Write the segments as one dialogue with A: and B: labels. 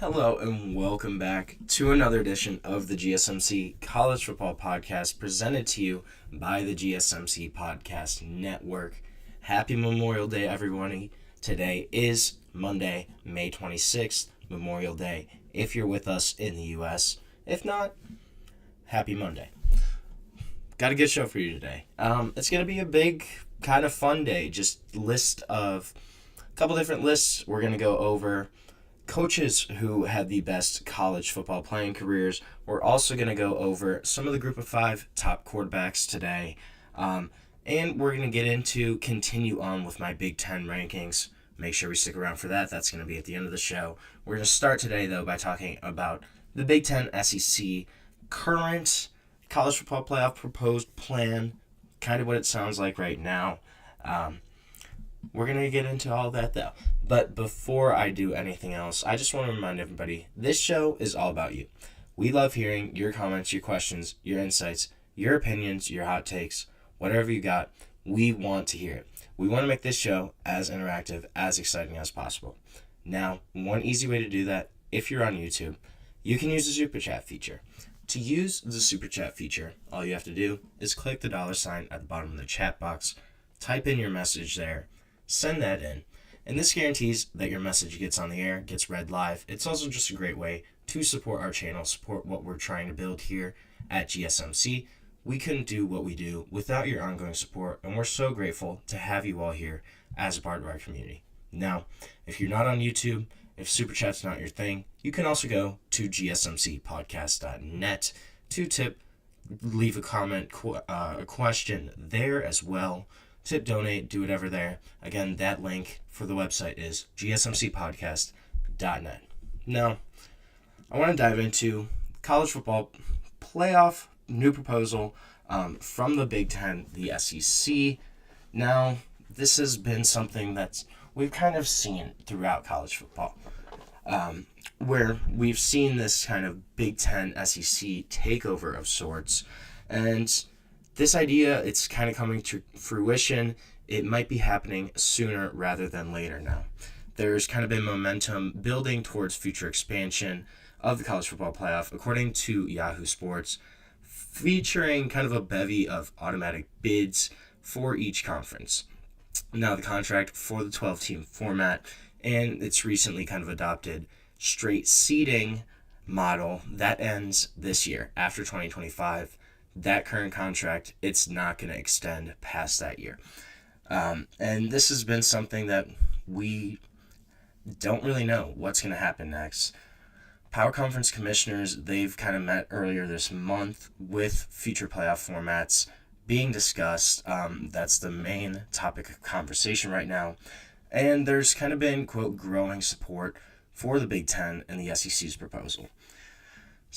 A: Hello and welcome back to another edition of the GSMC College Football Podcast presented to you by the GSMC Podcast Network. Happy Memorial Day, everyone. Today is Monday, May 26th, Memorial Day, if you're with us in the U.S. If not, happy Monday. Got a good show for you today. It's going to be a big, kind of fun day. Just a couple different lists we're going to go over. Coaches who had the best college football playing careers. We're also going to go over some of the group of 5 top quarterbacks today. And we're going to continue on with my Big Ten rankings. Make sure we stick around for that. That's going to be at the end of the show. We're going to start today, though, by talking about the Big Ten SEC current college football playoff proposed plan, kind of what it sounds like right now. We're going to get into all that, though. But before I do anything else, I just want to remind everybody, this show is all about you. We love hearing your comments, your questions, your insights, your opinions, your hot takes, whatever you got. We want to hear it. We want to make this show as interactive, as exciting as possible. Now, one easy way to do that, if you're on YouTube, you can use the Super Chat feature. To use the Super Chat feature, all you have to do is click the $sign at the bottom of the chat box, type in your message there, send that in, and this guarantees that your message gets on the air, gets read live. It's also just a great way to support our channel, support what we're trying to build here at GSMC. We couldn't do what we do without your ongoing support, and we're so grateful to have you all here as a part of our community. Now, if you're not on YouTube, if Super Chat's not your thing, you can also go to gsmcpodcast.net to leave a comment, a question there as well. Tip, donate, do whatever there. Again, that link for the website is gsmcpodcast.net. Now, I want to dive into college football playoff new proposal from the Big Ten, the SEC. Now, this has been something that we've kind of seen throughout college football, where we've seen this kind of Big Ten SEC takeover of sorts, and this idea, it's kind of coming to fruition. It might be happening sooner rather than later now. There's kind of been momentum building towards future expansion of the college football playoff, according to Yahoo Sports, featuring kind of a bevy of automatic bids for each conference. Now, the contract for the 12-team format, and it's recently kind of adopted straight seeding model that ends this year, after 2025. That current contract, it's not going to extend past that year. And this has been something that we don't really know what's going to happen next. Power Conference commissioners, they've kind of met earlier this month with future playoff formats being discussed. That's the main topic of conversation right now. And there's kind of been, quote, growing support for the Big Ten and the SEC's proposal.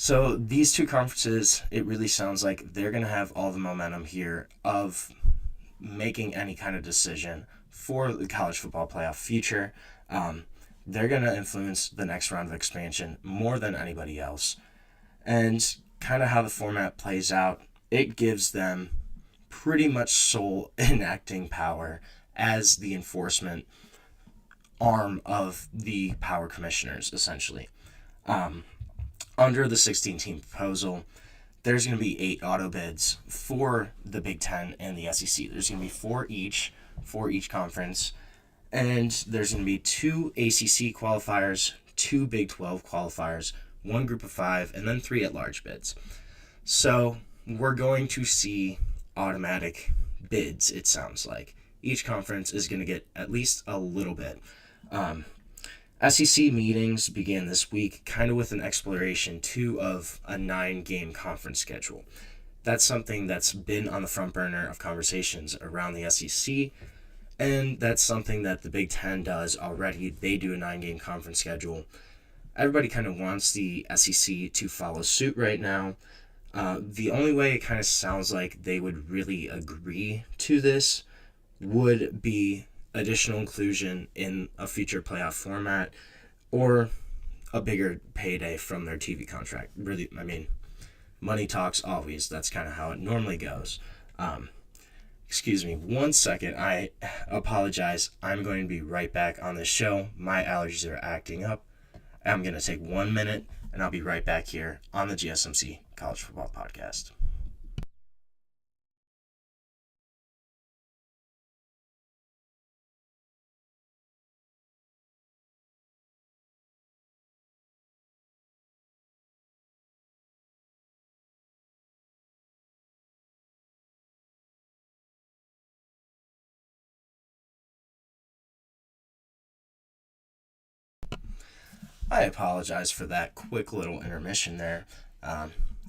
A: So these two conferences, it really sounds like they're going to have all the momentum here of making any kind of decision for the college football playoff future. They're going to influence the next round of expansion more than anybody else. And kind of how the format plays out, it gives them pretty much sole enacting power as the enforcement arm of the power commissioners, essentially. Under the 16-team proposal, there's going to be 8 auto bids for the Big Ten and the SEC. There's going to be 4 each for each conference, and there's going to be 2 ACC qualifiers, 2 Big 12 qualifiers, 1 group of 5, and then 3 at-large bids. So we're going to see automatic bids, it sounds like. Each conference is going to get at least a little bit. SEC meetings began this week, kind of with an exploration, too, of a 9-game conference schedule. That's something that's been on the front burner of conversations around the SEC, and that's something that the Big Ten does already. They do a 9-game conference schedule. Everybody kind of wants the SEC to follow suit right now. The only way it kind of sounds like they would really agree to this would be additional inclusion in a future playoff format or a bigger payday from their TV contract. Really, I mean, money talks always. That's kind of how it normally goes. Excuse me 1 second. I apologize. I'm going to be right back on this show. My allergies are acting up I'm going to take 1 minute, and I'll be right back here on the GSMC College Football Podcast. I apologize for that quick little intermission there.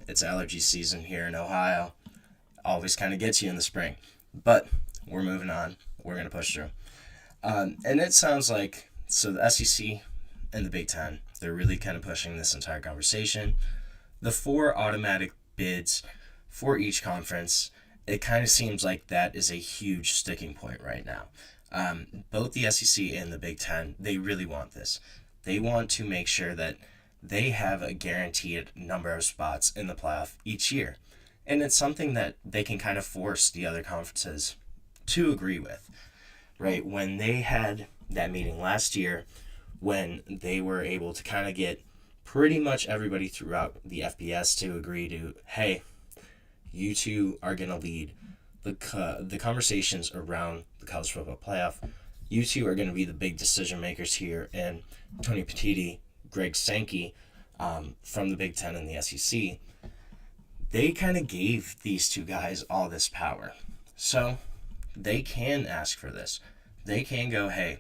A: It's allergy season here in Ohio. Always kind of gets you in the spring. But we're moving on. We're going to push through. And it sounds like, so the SEC and the Big Ten, they're really kind of pushing this entire conversation. The 4 automatic bids for each conference, it kind of seems like that is a huge sticking point right now. Both the SEC and the Big Ten, they really want this. They want to make sure that they have a guaranteed number of spots in the playoff each year. And it's something that they can kind of force the other conferences to agree with, right? When they had that meeting last year, when they were able to kind of get pretty much everybody throughout the FBS to agree to, hey, you two are going to lead the conversations around the college football playoff. You two are going to be the big decision makers here, and Tony Petitti, Greg Sankey from the Big Ten and the SEC, they kind of gave these two guys all this power. So they can ask for this. They can go, hey,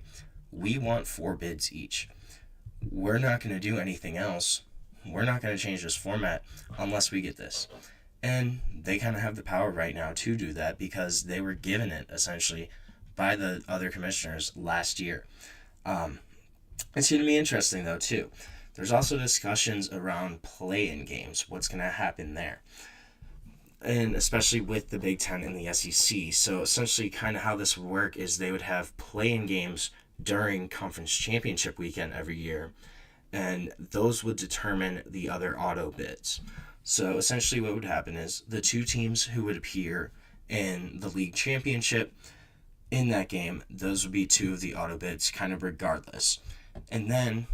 A: we want 4 bids each. We're not going to do anything else. We're not going to change this format unless we get this. And they kind of have the power right now to do that because they were given it, essentially, by the other commissioners last year. It's going to be interesting, though, too. There's also discussions around play-in games, what's going to happen there. And especially with the Big Ten and the SEC. So essentially kind of how this would work is they would have play-in games during conference championship weekend every year. And those would determine the other auto bids. So essentially what would happen is the 2 teams who would appear in the league championship in that game, those would be 2 of the auto bids kind of regardless. And then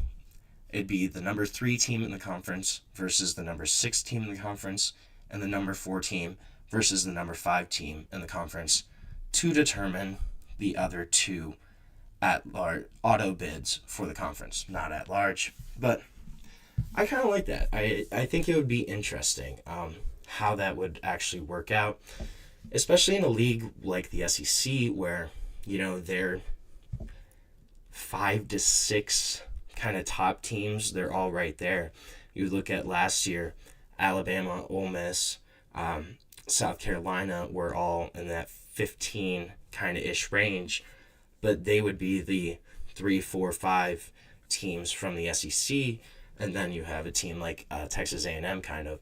A: it'd be the number 3 team in the conference versus the number 6 team in the conference and the number 4 team versus the number 5 team in the conference to determine the other 2 at-large auto bids for the conference. Not at large, but I kind of like that. I think it would be interesting how that would actually work out, especially in a league like the SEC where, you know, they're 5 to 6 kind of top teams. They're all right there. You look at last year, Alabama, Ole Miss, South Carolina were all in that 15 kind of ish range, but they would be the 3, 4, 5 teams from the SEC, and then you have a team like Texas A&M kind of.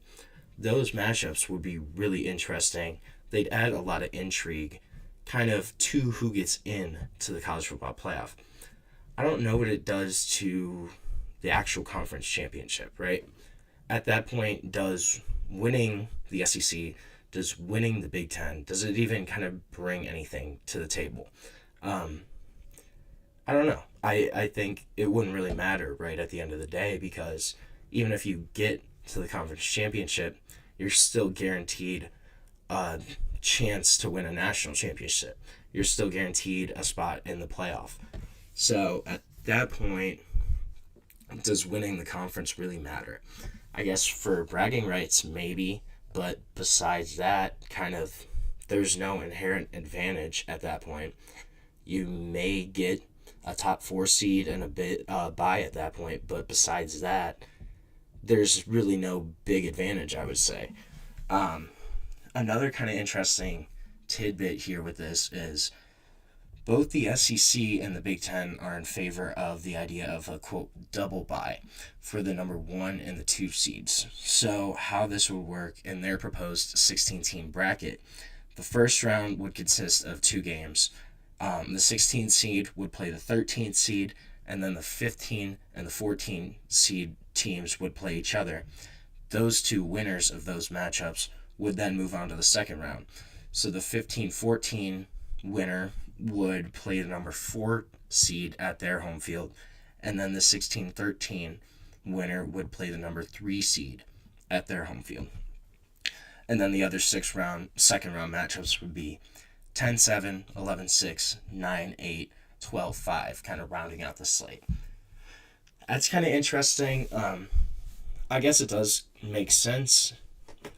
A: Those matchups would be really interesting. They'd add a lot of intrigue kind of to who gets in to the college football playoff. I don't know what it does to the actual conference championship, right? At that point, does winning the SEC, does winning the Big Ten, does it even kind of bring anything to the table? I don't know. I think it wouldn't really matter, right, at the end of the day, because even if you get to the conference championship, you're still guaranteed a chance to win a national championship. You're still guaranteed a spot in the playoff. So at that point, does winning the conference really matter? I guess for bragging rights, maybe, but besides that, kind of, there's no inherent advantage at that point. You may get a top 4 seed and a bit bye at that point, but besides that, there's really no big advantage, I would say. Another kind of interesting tidbit here with this is both the SEC and the Big Ten are in favor of the idea of a, quote, double bye for the number 1 and the 2 seeds. So how this would work in their proposed 16-team bracket, the first round would consist of 2 games. The 16th seed would play the 13th seed, and then the 15 and the 14 seed teams would play each other. Those 2 winners of those matchups would then move on to the second round. So the 15-14 winner would play the number 4 seed at their home field, and then the 16-13 winner would play the number 3 seed at their home field. And then the other second round matchups would be 10-7, 11-6, 9-8, 12-5, kind of rounding out the slate. That's kind of interesting. I guess it does make sense.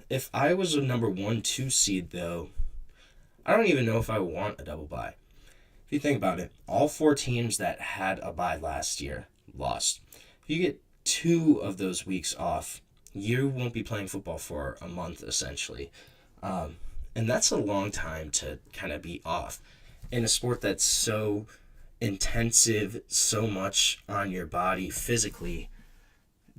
A: If I was a number 1-2 seed, though, I don't even know if I want a double bye. If you think about it, all 4 teams that had a bye last year lost. If you get 2 of those weeks off, you won't be playing football for a month, essentially. And that's a long time to kind of be off. In a sport that's so intensive, so much on your body physically,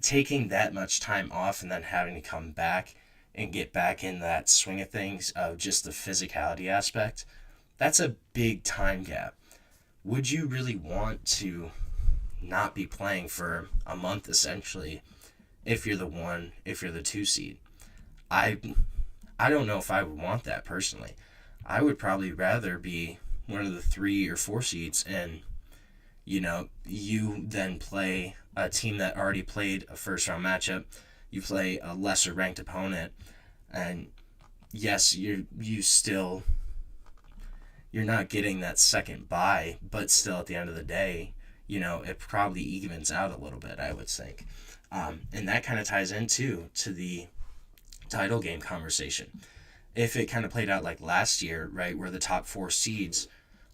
A: taking that much time off and then having to come back and get back in that swing of things of just the physicality aspect, that's a big time gap. Would you really want to not be playing for a month, essentially, if you're the 2 seed? I don't know if I would want that personally. I would probably rather be one of the 3 or 4 seeds and, you then play a team that already played a first round matchup. You play a lesser ranked opponent, and yes, you're not getting that second bye, but still at the end of the day, it probably evens out a little bit, I would think. And that kind of ties into the title game conversation. If it kind of played out like last year, right, where the top 4 seeds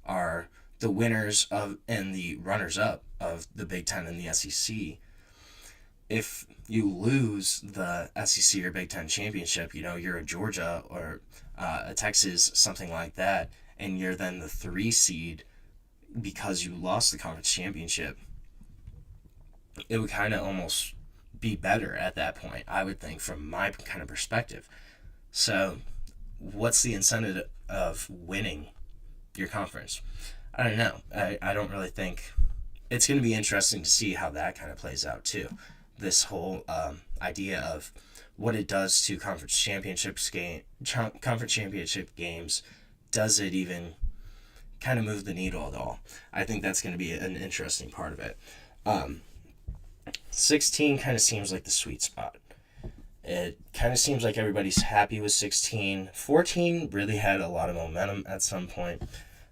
A: are the winners of and the runners-up of the Big Ten and the SEC, if you lose the SEC or Big Ten championship, you're a Georgia or a Texas, something like that, and you're then the 3 seed because you lost the conference championship, it would kind of almost be better at that point, I would think, from my kind of perspective. So what's the incentive of winning your conference? I don't know. I don't really think. It's going to be interesting to see how that kind of plays out too. This whole idea of what it does to conference championship games. Does it even kind of move the needle at all? I think that's going to be an interesting part of it. 16 kind of seems like the sweet spot. It kind of seems like everybody's happy with 16. 14 really had a lot of momentum at some point,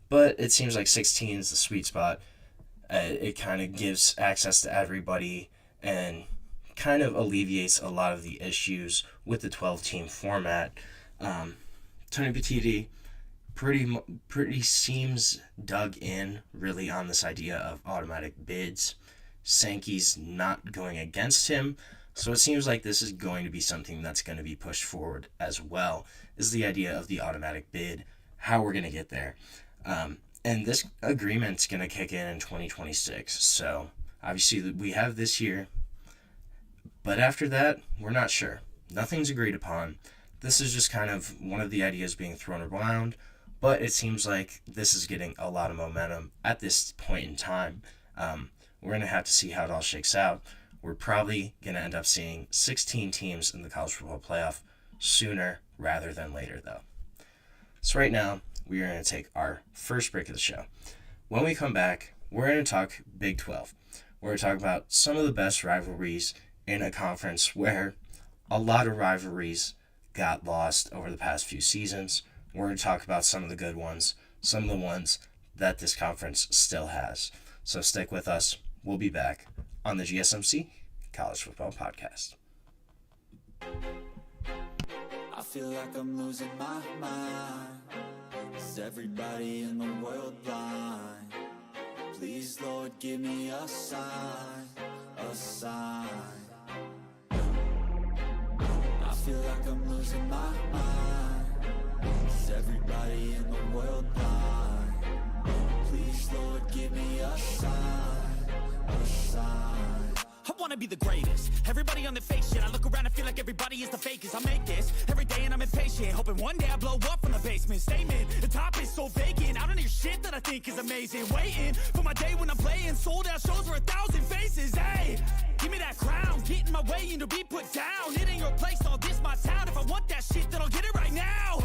A: but it seems like 16 is the sweet spot. It kind of gives access to everybody and kind of alleviates a lot of the issues with the 12-team format. Tony Petitti pretty seems dug in really on this idea of automatic bids. Sankey's not going against him, so it seems like this is going to be something that's going to be pushed forward as well, is the idea of the automatic bid, how we're going to get there. And this agreement's going to kick in 2026, so obviously we have this year, but after that, we're not sure. Nothing's agreed upon. This is just kind of one of the ideas being thrown around, but it seems like this is getting a lot of momentum at this point in time. We're going to have to see how it all shakes out. We're probably going to end up seeing 16 teams in the college football playoff sooner rather than later, though. So right now, we are going to take our first break of the show. When we come back, we're going to talk Big 12. We're going to talk about some of the best rivalries in a conference where a lot of rivalries got lost over the past few seasons. We're going to talk about some of the good ones, some of the ones that this conference still has. So stick with us. We'll be back on the GSMC College Football Podcast.
B: I feel like I'm losing my mind. Is everybody in the world blind? Please, Lord, give me a sign, a sign. I feel like I'm losing my mind. Is everybody in the world blind? Please, Lord, give me a sign, a sign.
C: I wanna be the greatest. Everybody on the fake shit. I look around and feel like everybody is the fakest. I make this every day and I'm impatient, hoping one day I blow up from the basement. Statement, the top is so vacant. I don't hear shit that I think is amazing. Waiting for my day when I'm playing sold out shows for 1,000 faces. Hey, give me that crown, get in my way and to be put down. It ain't your place, all this my town. If I want that shit, then I'll get it right now.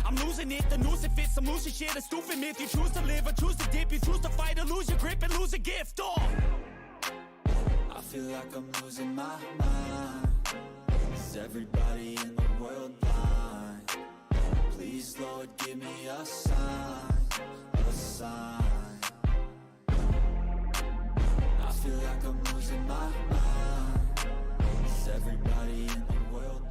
C: I'm losing it, the noose it fits, I'm losing shit. A stupid myth, you choose to live or choose to dip. You choose to fight or lose your grip and lose a gift. Oh,
B: feel like I'm losing my mind. Is everybody in the world blind? Please, Lord, give me a sign, a sign. I feel like I'm losing my mind. Is everybody in the world blind?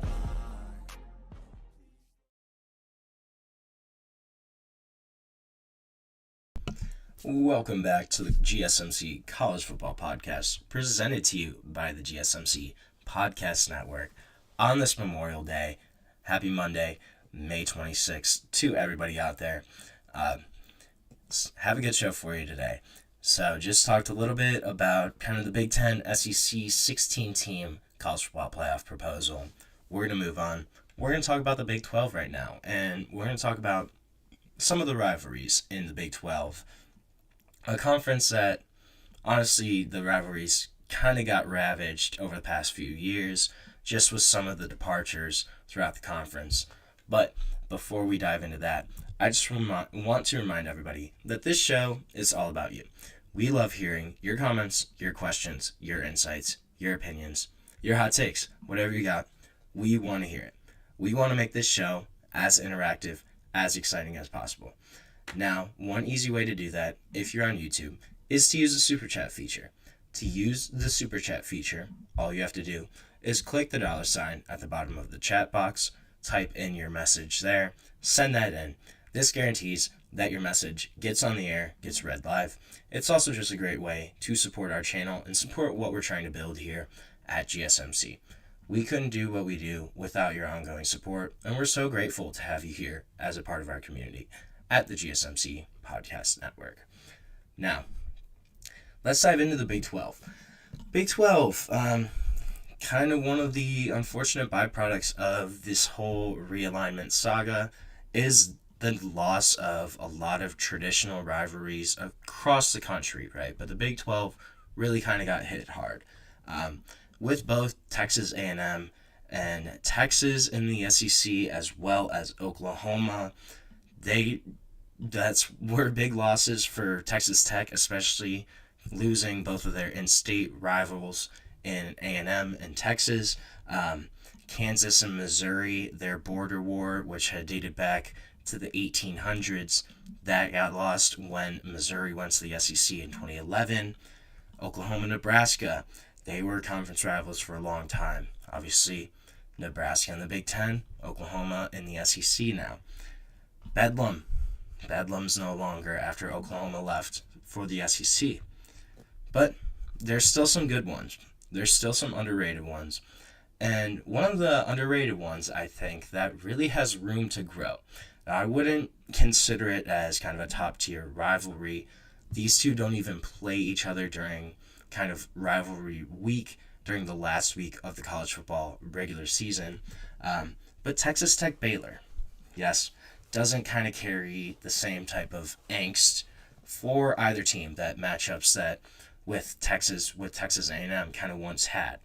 A: Welcome back to the GSMC College Football Podcast, presented to you by the GSMC Podcast Network on this Memorial Day. Happy Monday, May 26th, to everybody out there. Have a good show for you today. So just talked a little bit about kind of the Big Ten SEC 16-team college football playoff proposal. We're going to move on. We're going to talk about the Big 12 right now, and we're going to talk about some of the rivalries in the Big 12. A conference that, honestly, the rivalries kind of got ravaged over the past few years, just with some of the departures throughout the conference. But before we dive into that, I just want to remind everybody that this show is all about you. We love hearing your comments, your questions, your insights, your opinions, your hot takes, whatever you got. We want to hear it. We want to make this show as interactive, as exciting as possible. Now, one easy way to do that, if you're on YouTube, is to use the Super Chat feature. To use the Super Chat feature, all you have to do is click the $ at the bottom of the chat box, type in your message there, send that in. This guarantees that your message gets on the air, gets read live. It's also just a great way to support our channel and support what we're trying to build here at GSMC. We couldn't do what we do without your ongoing support, and we're so grateful to have you here as a part of our community at the GSMC Podcast Network. Now, let's dive into the Big 12. Big 12, kind of one of the unfortunate byproducts of this whole realignment saga is the loss of a lot of traditional rivalries across the country, right? But the Big 12 really kind of got hit hard. With both Texas A&M and Texas in the SEC, as well as Oklahoma, were big losses for Texas Tech, especially losing both of their in-state rivals in A&M and Texas. Kansas and Missouri, their border war, which had dated back to the 1800s, that got lost when Missouri went to the SEC in 2011. Oklahoma, Nebraska, they were conference rivals for a long time. Obviously, Nebraska in the Big Ten, Oklahoma in the SEC now. Bedlam's no longer after Oklahoma left for the SEC. But there's still some good ones. There's still some underrated ones. And one of the underrated ones, I think, that really has room to grow. Now, I wouldn't consider it as kind of a top-tier rivalry. These two don't even play each other during kind of rivalry week, during the last week of the college football regular season. But Texas Tech Baylor, yes, doesn't kind of carry the same type of angst for either team that matchups that with Texas A&M kind of once had.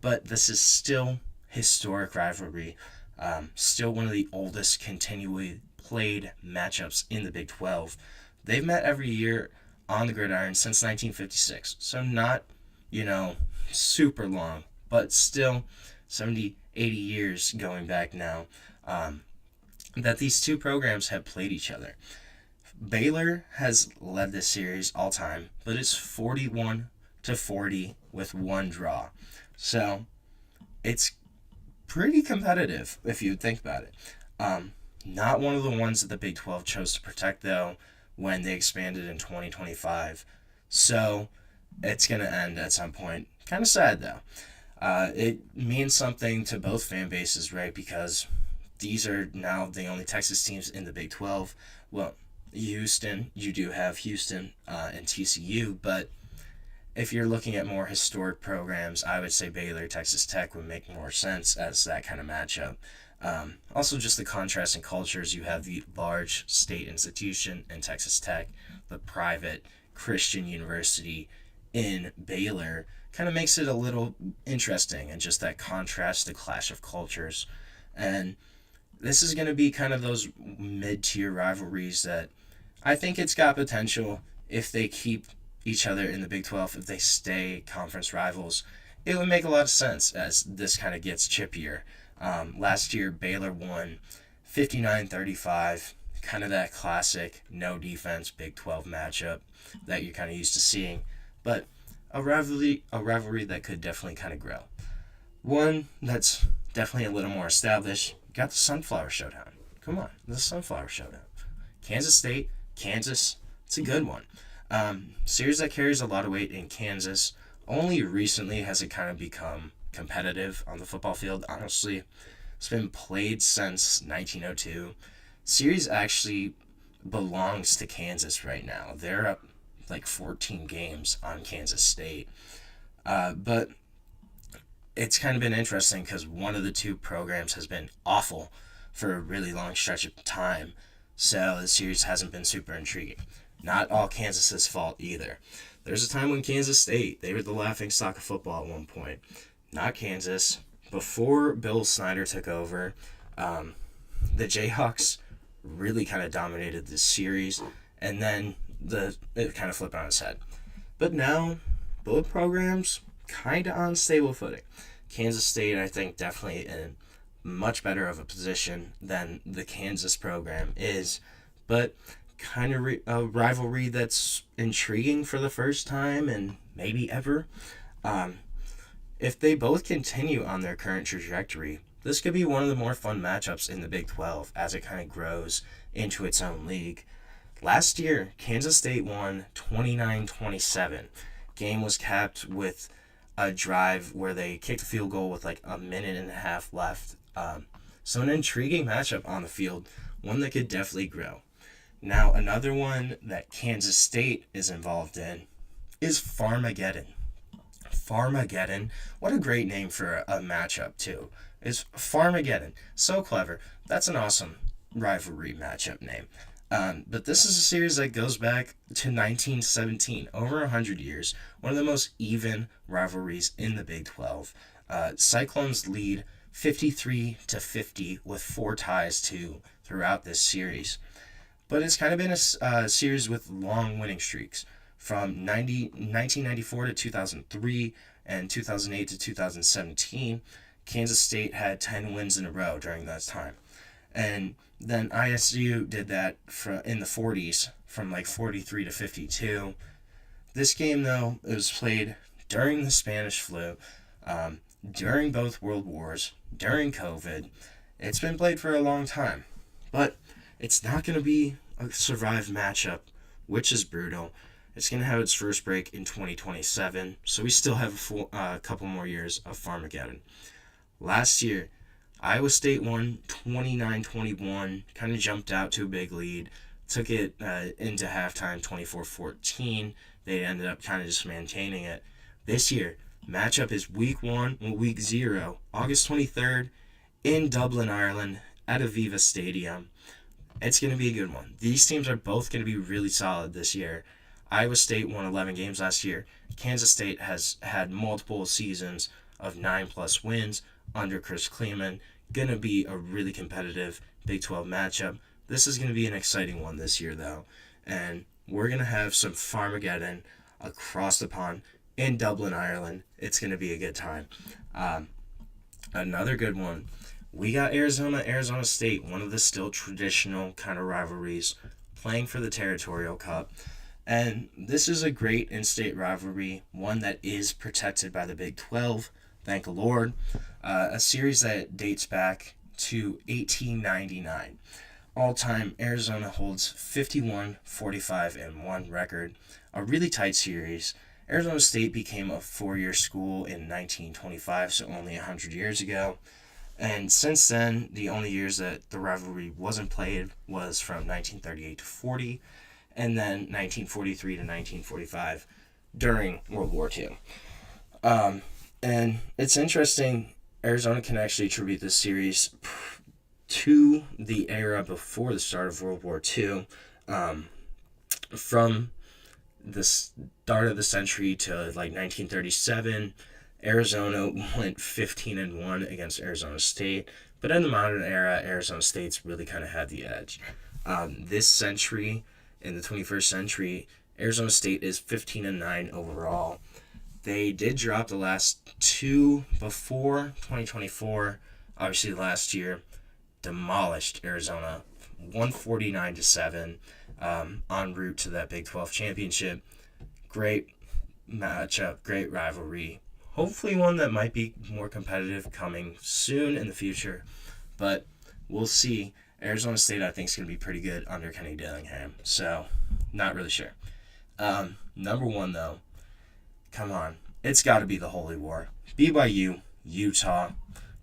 A: But this is still historic rivalry, still one of the oldest continually played matchups in the Big 12. They've met every year on the gridiron since 1956, so not, super long, but still 70, 80 years going back now, that these two programs have played each other. Baylor has led this series all time, but it's 41-40 with one draw. So it's pretty competitive if you think about it. Not one of the ones that the Big 12 chose to protect, though, when they expanded in 2025. So it's going to end at some point. Kind of sad, though. It means something to both fan bases, right? Because these are now the only Texas teams in the Big 12. Well, Houston, you do have Houston and TCU, but if you're looking at more historic programs, I would say Baylor, Texas Tech would make more sense as that kind of matchup. Also, just the contrast in cultures. You have the large state institution in Texas Tech, the private Christian university in Baylor, kind of makes it a little interesting, and just that contrast, the clash of cultures. And this is going to be kind of those mid-tier rivalries that I think it's got potential if they keep each other in the Big 12, if they stay conference rivals, it would make a lot of sense as this kind of gets chippier. Last year, Baylor won 59-35, kind of that classic no defense Big 12 matchup that you're kind of used to seeing, but a rivalry that could definitely kind of grow. One that's definitely a little more established, got the Sunflower Showdown. Come on, the Sunflower Showdown. Kansas State, Kansas, it's a good one. Series that carries a lot of weight in Kansas. Only recently has it kind of become competitive on the football field. Honestly, it's been played since 1902. Series actually belongs to Kansas right now. They're up like 14 games on Kansas State. But it's kind of been interesting because one of the two programs has been awful for a really long stretch of time. So the series hasn't been super intriguing. Not all Kansas's fault either. There's a time when Kansas State, they were the laughingstock of football at one point. Not Kansas. Before Bill Snyder took over, the Jayhawks really kind of dominated this series, and then it kind of flipped on its head. But now, both programs kind of on stable footing. Kansas State, I think, definitely in much better of a position than the Kansas program is, but kind of a rivalry that's intriguing for the first time and maybe ever. If they both continue on their current trajectory, this could be one of the more fun matchups in the Big 12 as it kind of grows into its own league. Last year, Kansas State won 29-27. Game was capped with a drive where they kicked a field goal with like a minute and a half left. So an intriguing matchup on the field, one that could definitely grow. Now, another one that Kansas State is involved in is Farmageddon. Farmageddon. What a great name for a matchup, too. Is Farmageddon. So clever. That's an awesome rivalry matchup name. But this is a series that goes back to 1917, over 100 years. One of the most even rivalries in the Big 12. Cyclones lead 53-50 with 4 ties throughout this series. But it's kind of been a series with long winning streaks. From 1994 to 2003 and 2008 to 2017, Kansas State had 10 wins in a row during that time. And then ISU did that in the 40s, from like 43 to 52. This game, though, it was played during the Spanish flu, during both World Wars, during COVID. It's been played for a long time. But it's not going to be a survived matchup, which is brutal. It's going to have its first break in 2027, so we still have a couple more years of Farmageddon. Last year, Iowa State won 29-21, kind of jumped out to a big lead, took it into halftime 24-14. They ended up kind of just maintaining it. This year, matchup is week 0, August 23rd, in Dublin, Ireland, at Aviva Stadium. It's going to be a good one. These teams are both going to be really solid this year. Iowa State won 11 games last year. Kansas State has had multiple seasons of 9+ wins under Chris Kleeman. Going to be a really competitive Big 12 matchup. This is going to be an exciting one this year, though. And we're going to have some Farmageddon across the pond in Dublin, Ireland. It's going to be a good time. Another good one. We got Arizona State, one of the still traditional kind of rivalries, playing for the Territorial Cup. And this is a great in-state rivalry, one that is protected by the Big 12, thank the Lord. A series that dates back to 1899. All-time, Arizona holds 51-45-1 record. A really tight series. Arizona State became a 4-year school in 1925, so only 100 years ago. And since then, the only years that the rivalry wasn't played was from 1938 to 40, and then 1943 to 1945 during World War II. And it's interesting, Arizona can actually attribute this series to the era before the start of World War II. From the start of the century to like 1937, Arizona went 15-1 against Arizona State, but in the modern era, Arizona State's really kind of had the edge. This century, in the 21st century, Arizona State is 15-9 overall. They did drop the last two before 2024. Obviously, last year demolished Arizona 149-7 en route to that Big 12 championship. Great matchup, great rivalry. Hopefully one that might be more competitive coming soon in the future. But we'll see. Arizona State, I think, is going to be pretty good under Kenny Dillingham. So, not really sure. Number one, though, come on. It's got to be the Holy War. BYU, Utah.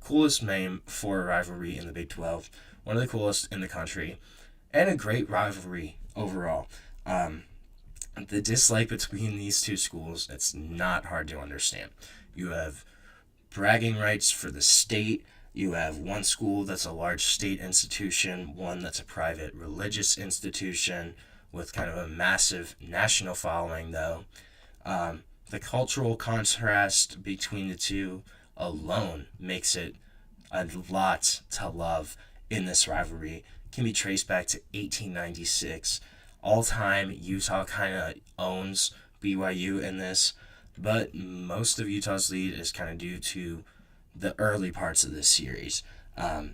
A: Coolest name for a rivalry in the Big 12. One of the coolest in the country. And a great rivalry overall. The dislike between these two schools, it's not hard to understand. You have bragging rights for the state. You have one school that's a large state institution, one that's a private religious institution with kind of a massive national following, though. The cultural contrast between the two alone makes it a lot to love in this rivalry. Can be traced back to 1896. All-time, Utah kind of owns BYU in this, but most of Utah's lead is kind of due to the early parts of this series,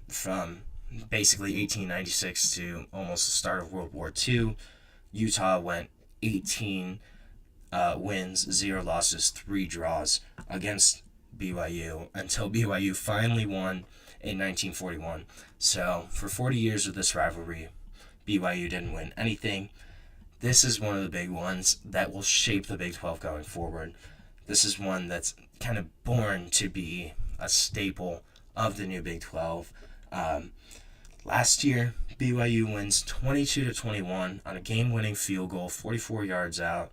A: from basically 1896 to almost the start of World War II. Utah went 18 wins, 0 losses, 3 draws against BYU until BYU finally won in 1941. So for 40 years of this rivalry, BYU didn't win anything. This is one of the big ones that will shape the Big 12 going forward. This is one that's kind of born to be a staple of the new Big 12. Last year, BYU wins 22-21 on a game-winning field goal, 44 yards out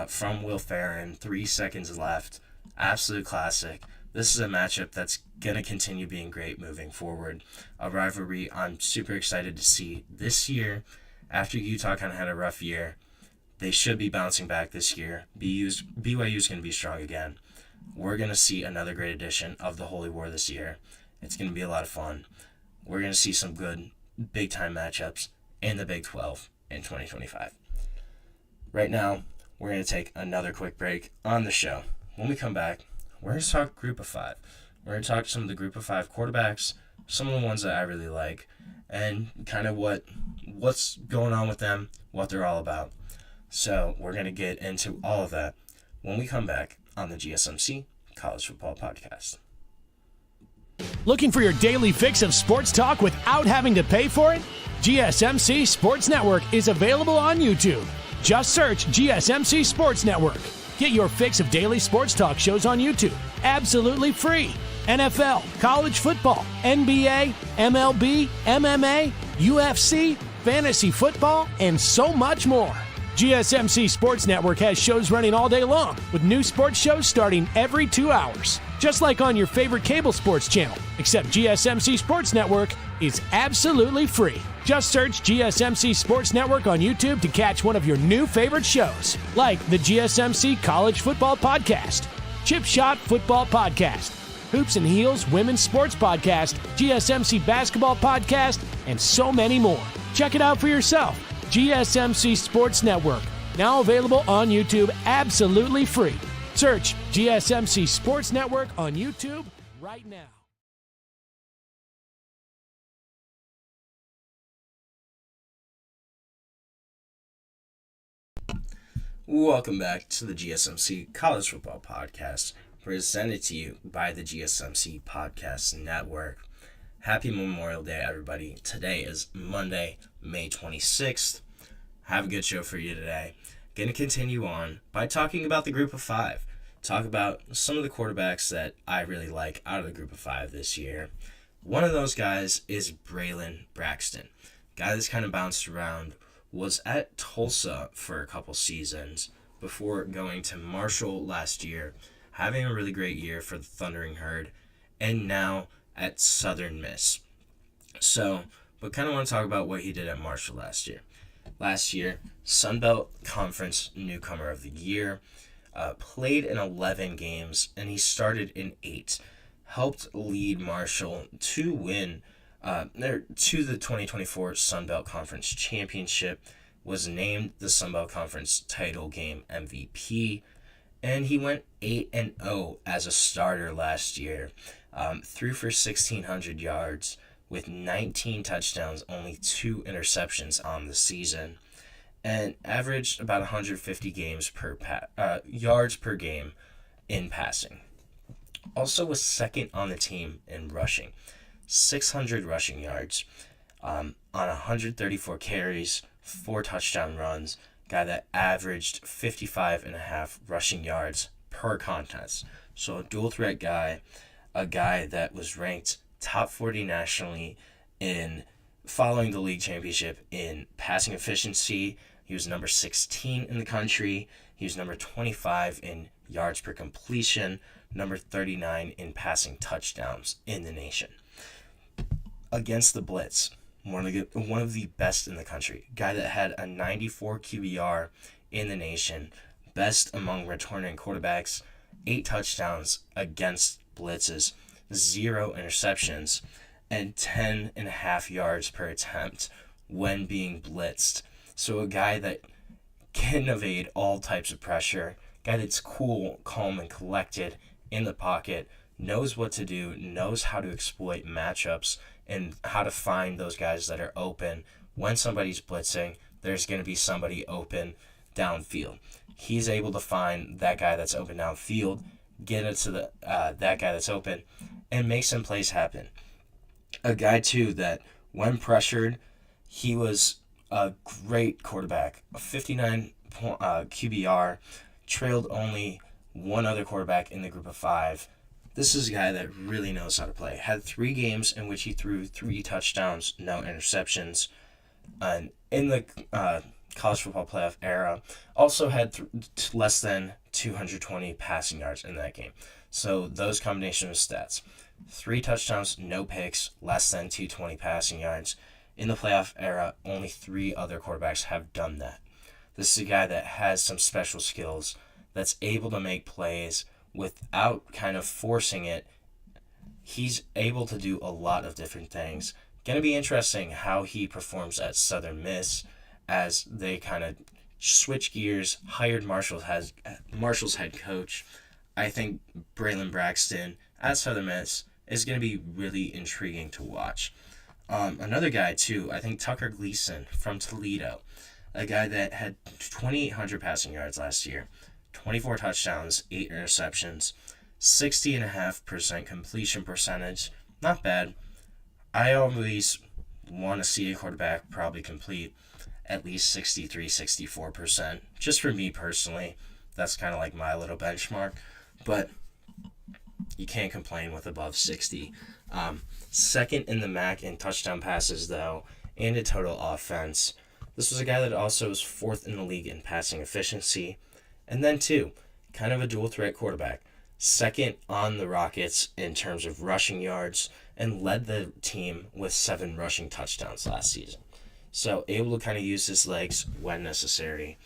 A: from Will Ferrin, 3 seconds left. Absolute classic. This is a matchup that's going to continue being great moving forward. A rivalry I'm super excited to see this year. After Utah kind of had a rough year, they should be bouncing back this year. BYU is going to be strong again. We're going to see another great edition of the Holy War this year. It's going to be a lot of fun. We're going to see some good big-time matchups in the Big 12 in 2025. Right now, we're going to take another quick break on the show. When we come back, we're going to talk Group of 5. We're going to talk to some of the Group of 5 quarterbacks, some of the ones that I really like, and kind of what's going on with them, what they're all about. So we're going to get into all of that when we come back on the GSMC College Football Podcast.
D: Looking for your daily fix of sports talk without having to pay for it? GSMC Sports Network is available on YouTube. Just search GSMC Sports Network. Get your fix of daily sports talk shows on YouTube, absolutely free. NFL, college football, NBA, MLB, MMA, UFC, fantasy football, and so much more. GSMC Sports Network has shows running all day long, with new sports shows starting every 2 hours. Just like on your favorite cable sports channel, except GSMC Sports Network is absolutely free. Just search GSMC Sports Network on YouTube to catch one of your new favorite shows, like the GSMC College Football Podcast, Chip Shot Football Podcast, Hoops and Heels Women's Sports Podcast, GSMC Basketball Podcast, and so many more. Check it out for yourself. GSMC Sports Network, now available on YouTube absolutely free. Search GSMC Sports Network on YouTube right now.
A: Welcome back to the GSMC College Football Podcast, presented to you by the GSMC Podcast Network. Happy Memorial Day, everybody. Today is Monday, May 26th. Have a good show for you today. Going to continue on by talking about the Group of 5. Talk about some of the quarterbacks that I really like out of the Group of 5 this year. One of those guys is Braylon Braxton. Guy that's kind of bounced around, was at Tulsa for a couple seasons before going to Marshall last year, having a really great year for the Thundering Herd, and now at Southern Miss. But kind of want to talk about what he did at Marshall last year. Last year, Sun Belt Conference Newcomer of the Year, played in 11 games, and he started in 8. Helped lead Marshall to win to the 2024 Sun Belt Conference Championship. was named the Sun Belt Conference title game MVP, and he went 8-0 as a starter last year. Threw for 1,600 yards with 19 touchdowns, only 2 interceptions on the season, and averaged about 150 yards per game in passing. Also was second on the team in rushing, 600 rushing yards on 134 carries, 4 touchdown runs, guy that averaged 55.5 rushing yards per contest. So a dual threat guy, a guy that was ranked top 40 nationally in following the league championship in passing efficiency. He was number 16 in the country. He was number 25 in yards per completion, number 39 in passing touchdowns in the nation. Against the blitz, one of the best in the country. Guy that had a 94 QBR in the nation, best among returning quarterbacks, 8 touchdowns against blitzes, 0 interceptions, and 10.5 yards per attempt when being blitzed. So a guy that can evade all types of pressure, guy that's cool, calm, and collected in the pocket, knows what to do, knows how to exploit matchups, and how to find those guys that are open. When somebody's blitzing, there's going to be somebody open downfield. He's able to find that guy that's open downfield, get it to that guy that's open, and make some plays happen. A guy, too, that when pressured, he was a great quarterback. A 59 QBR, trailed only one other quarterback in the group of 5. This is a guy that really knows how to play. Had 3 games in which he threw 3 touchdowns, no interceptions. And in the college football playoff era, also had less than 220 passing yards in that game. So those combination of stats. 3 touchdowns, no picks, less than 220 passing yards. In the playoff era, only 3 other quarterbacks have done that. This is a guy that has some special skills, that's able to make plays without kind of forcing it. He's able to do a lot of different things. Going to be interesting how he performs at Southern Miss as they kind of switch gears, hired Marshall's head coach. I think Braylon Braxton at Southern Miss is going to be really intriguing to watch. Another guy, too, I think Tucker Gleason from Toledo, a guy that had 2,800 passing yards last year, 24 touchdowns, 8 interceptions, 60.5% completion percentage. Not bad. I always want to see a quarterback probably complete at least 63-64%. Just for me personally, that's kind of like my little benchmark. But you can't complain with above 60. Second in the MAC in touchdown passes, though, and in total offense. This was a guy that also was 4th in the league in passing efficiency. And then, too, kind of a dual-threat quarterback. 2nd on the Rockets in terms of rushing yards and led the team with 7 rushing touchdowns last season. So, able to kind of use his legs when necessary.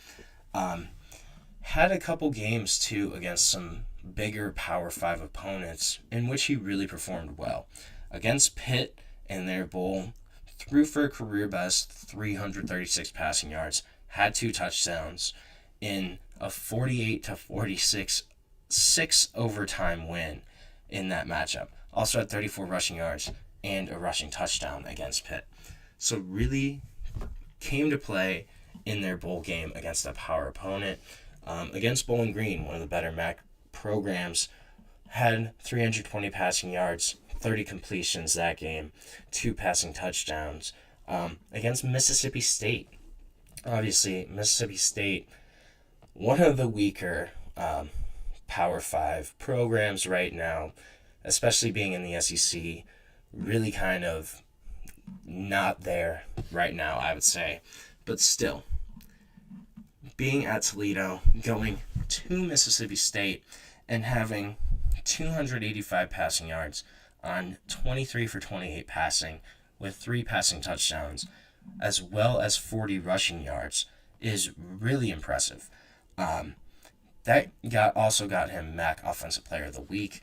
A: Had a couple games, too, against some bigger Power 5 opponents in which he really performed well. Against Pitt in their bowl, threw for a career-best 336 passing yards, had 2 touchdowns in a 48-46 6 overtime win in that matchup. Also had 34 rushing yards and a rushing touchdown against Pitt. So really came to play in their bowl game against a power opponent. Against Bowling Green, one of the better MAC programs, had 320 passing yards, 30 completions that game, 2 passing touchdowns. Against Mississippi State, obviously Mississippi State, one of the weaker Power 5 programs right now, especially being in the SEC, really kind of not there right now, I would say. But still, being at Toledo, going to Mississippi State, and having 285 passing yards on 23 for 28 passing with 3 passing touchdowns, as well as 40 rushing yards, is really impressive. That also got him MAC Offensive Player of the Week.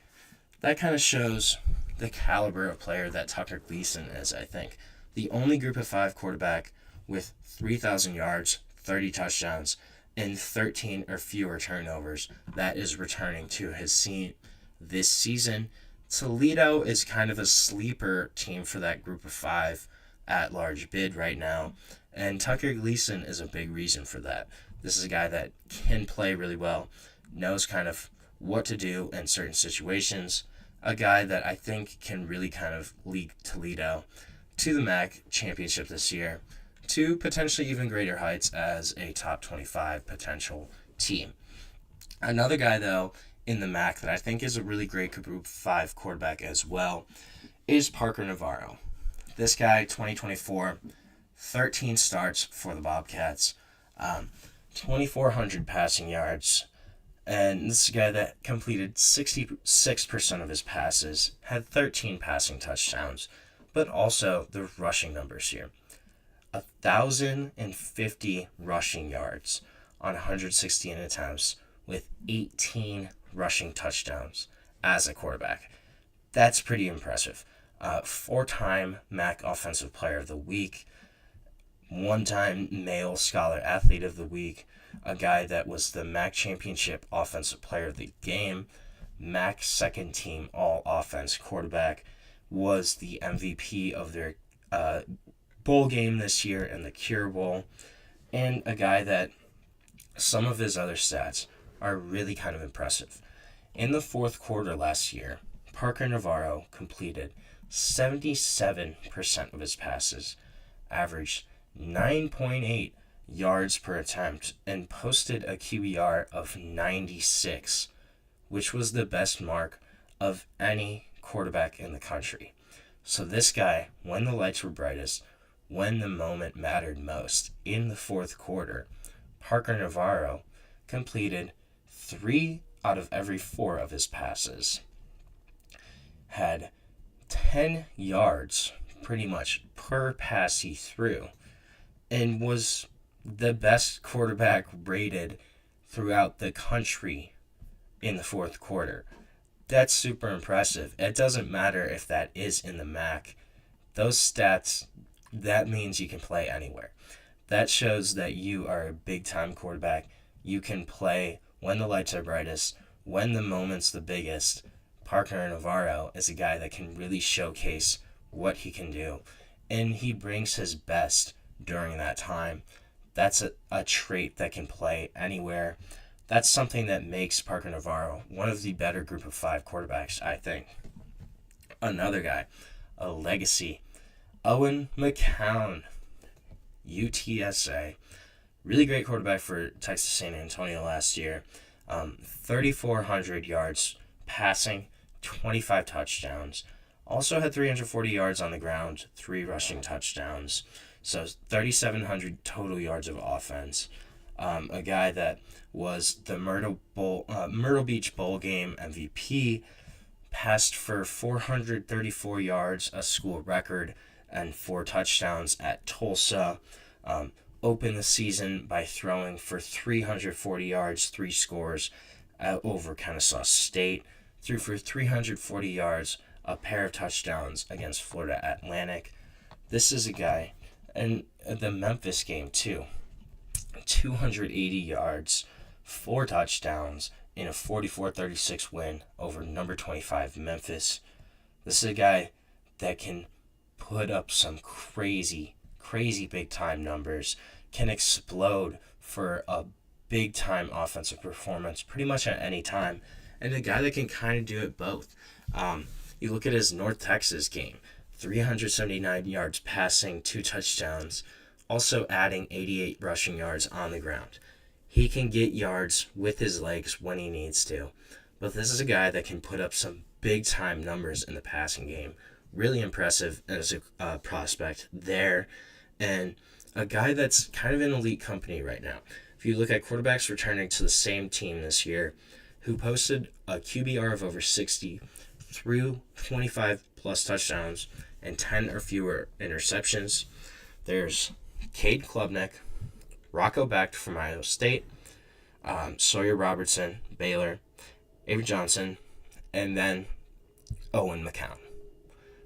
A: That kind of shows the caliber of player that Tucker Gleason is, I think. The only Group of 5 quarterback with 3,000 yards, 30 touchdowns, and 13 or fewer turnovers that is returning to his team this season. Toledo is kind of a sleeper team for that group of 5 at large bid right now, and Tucker Gleason is a big reason for that. This is a guy that can play really well, knows kind of what to do in certain situations, a guy that I think can really kind of lead Toledo to the MAC championship this year, to potentially even greater heights as a top 25 potential team. Another guy, though, in the MAC that I think is a really great group 5 quarterback as well is Parker Navarro. This guy, 2024, 13 starts for the Bobcats, 2,400 passing yards, and this is a guy that completed 66% of his passes, had 13 passing touchdowns, but also the rushing numbers here. 1,050 rushing yards on 116 attempts with 18 rushing touchdowns as a quarterback. That's pretty impressive. 4-time MAC Offensive Player of the Week, 1-time Male Scholar Athlete of the Week, a guy that was the MAC Championship Offensive Player of the Game, MAC Second Team All-Offense quarterback, was the MVP of their bowl game this year in the Cure Bowl, and a guy that some of his other stats are really kind of impressive. In the fourth quarter last year, Parker Navarro completed 77% of his passes, averaged 9.8 yards per attempt, and posted a QBR of 96, which was the best mark of any quarterback in the country. So this guy, when the lights were brightest, when the moment mattered most in the fourth quarter, Parker Navarro completed 3 out of every 4 of his passes, had 10 yards pretty much per pass he threw, and was the best quarterback rated throughout the country in the fourth quarter. That's super impressive. It doesn't matter if that is in the MAC. Those stats, that means you can play anywhere. That shows that you are a big-time quarterback. You can play when the lights are brightest, when the moment's the biggest. Parker Navarro is a guy that can really showcase what he can do, and he brings his best during that time. That's a trait that can play anywhere. That's something that makes Parker Navarro one of the better group of 5 quarterbacks, I think. Another guy, a legacy, Owen McCown, UTSA. Really great quarterback for Texas San Antonio last year. 3,400 yards passing, 25 touchdowns. Also had 340 yards on the ground, 3 rushing touchdowns. So 3,700 total yards of offense. A guy that was the Myrtle Beach Bowl game MVP, passed for 434 yards, a school record, and 4 touchdowns at Tulsa. Opened the season by throwing for 340 yards, 3 scores over Kennesaw State. Threw for 340 yards, a pair of touchdowns against Florida Atlantic. This is a guy, and the Memphis game too, 280 yards, 4 touchdowns in a 44-36 win over number 25 Memphis. This is a guy that can put up some crazy big-time numbers, can explode for a big-time offensive performance pretty much at any time, and a guy that can kind of do it both. You look at his North Texas game, 379 yards passing, 2 touchdowns, also adding 88 rushing yards on the ground. He can get yards with his legs when he needs to, but this is a guy that can put up some big-time numbers in the passing game. Really impressive as a prospect there, and a guy that's kind of in elite company right now. If you look at quarterbacks returning to the same team this year, who posted a QBR of over 60 through 25-plus touchdowns and 10 or fewer interceptions, there's Cade Klubnik, Rocco Becht from Iowa State, Sawyer Robertson, Baylor, Avery Johnson, and then Owen McCown.